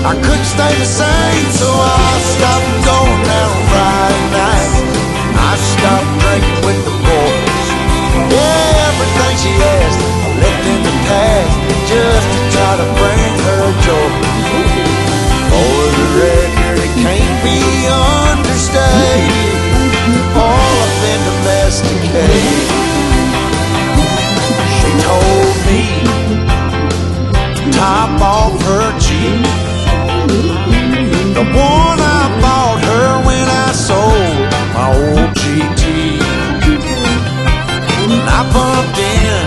I couldn't stay the same, so I stopped going out on Friday nights. I stopped drinking with the boys. Yeah, everything she asked I left in the past, just to try to bring her joy. For the record, it can't be understated, all I've been domesticated. She told me, top off her Jeep, the one I bought her when I sold my old GT. And I bumped in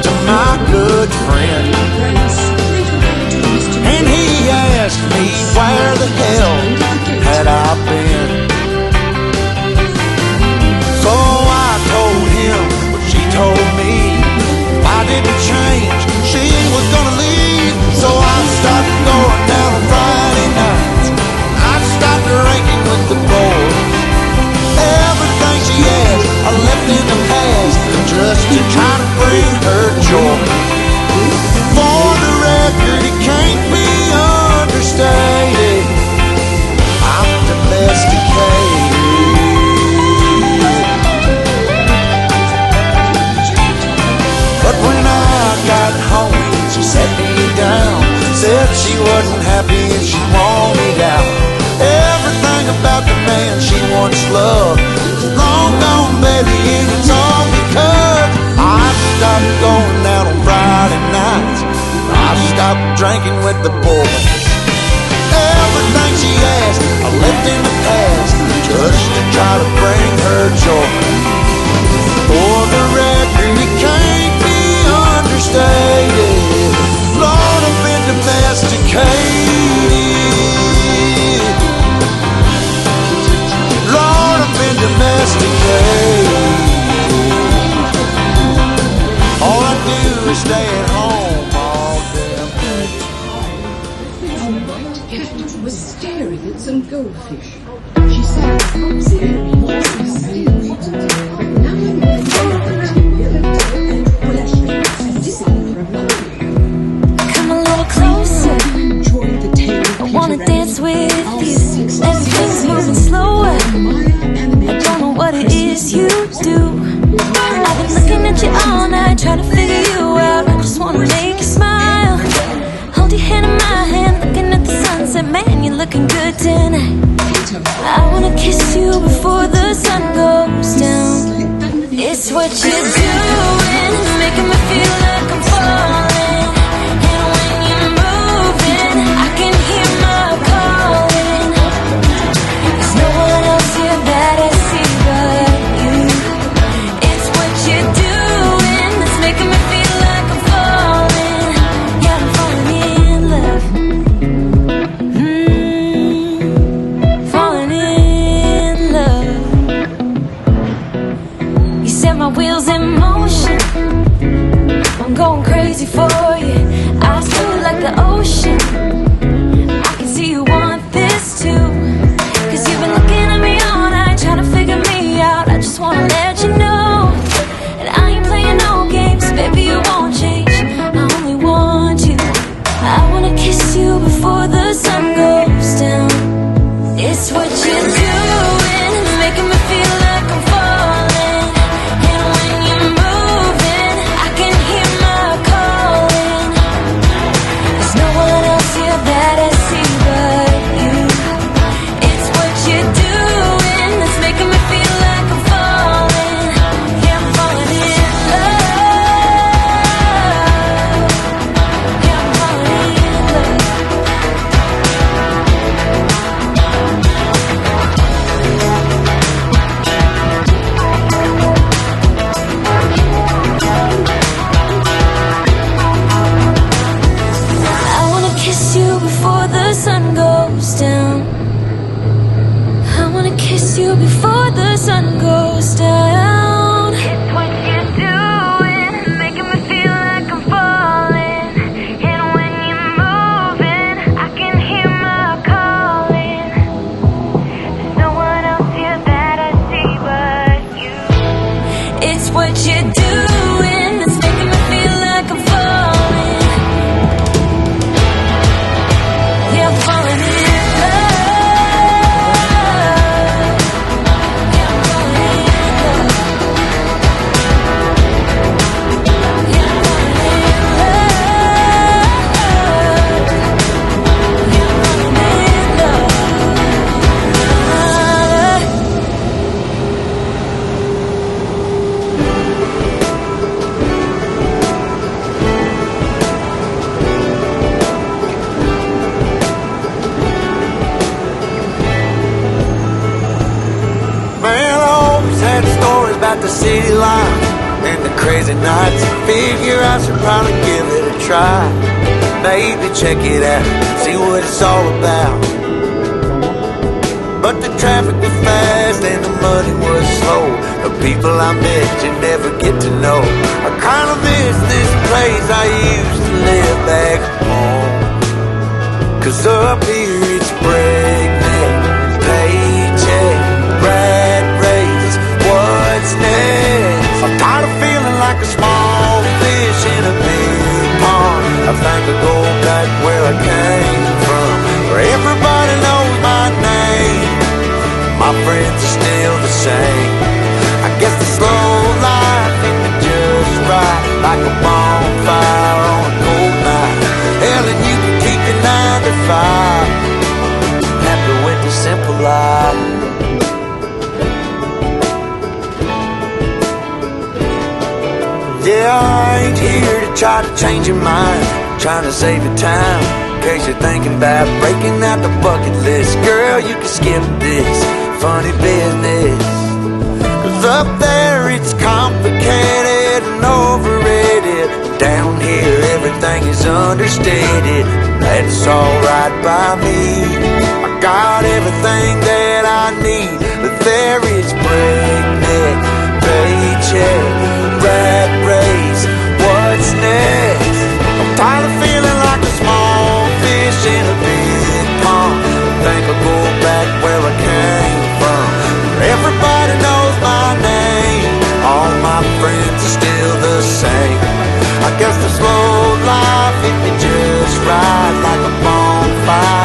to my good friend, and he asked me where the hell had I been. So I told him what she told me. I didn't change, she was gonna leave. So I stopped going down on Friday nights. I stopped drinking with the boys. Everything she asked I left in the past, just to try to bring her joy. For the record, it can't be understated, I'm domesticated. But when I got home, she sat me down, said she wasn't happy and she wanted out. Everything about the man she once loved is long gone, baby, and it's all because I stopped going out on Friday nights. I stopped drinking with the boys. Everything she asked I left in the past, just to try to bring her joy. For the record, it can't be understated, Lord, I've been domesticated. Lord, I've been domesticated. All I do is stay at home all damn day. White cat was staring at some goldfish. She said, staring at some seaweed. Now and then, and flashing and dissing from the Come a little closer, enjoy the tale. I wanna dance with you. Everything's moving slower, I don't know what it is you do. I've been looking at you all night, trying to figure you out. I just wanna make you smile. Hold your hand in my hand, looking at the sunset. Man, you're looking good tonight. I wanna kiss you before the sun goes down. It's what you're doing, making me feel like I'm falling. And when you're moving, I can hear my calling. There's no one else here that I see but you. It's what you're doing that's making me feel like I'm falling. Yeah, I'm falling in love. Falling in love. You set my wheels in motion, about the city life and the crazy nights. Figure I should probably give it a try. Maybe check it out, see what it's all about. But the traffic was fast and the money was slow. The people I met you never get to know. I kinda miss this place I used to live back home. 'Cause up here it's breakneck, paycheck, rat race, what's next? I'm tired of feeling like a small fish in a big pond. I think I'll go back where I came from, where everybody knows my name. My friends are still the same. I guess the slow life hit me just right, like a bonfire on a cold night. Hell, and you can keep your 9 to 5, happy with the simple life. Yeah, I ain't here to try to change your mind, trying to save your time, in case you're thinking about breaking out the bucket list. Girl, you can skip this funny business, 'cause up there it's complicated and overrated. Down here everything is understated. That's alright by me. I got everything that I need, but there is breakneck, paycheck, rat race, what's next? I'm tired of feeling like a small fish in a big pond. I think I'll go back where I came from, where everybody knows my name. All my friends are still the same. I guess the slow life hit me just right, like a bonfire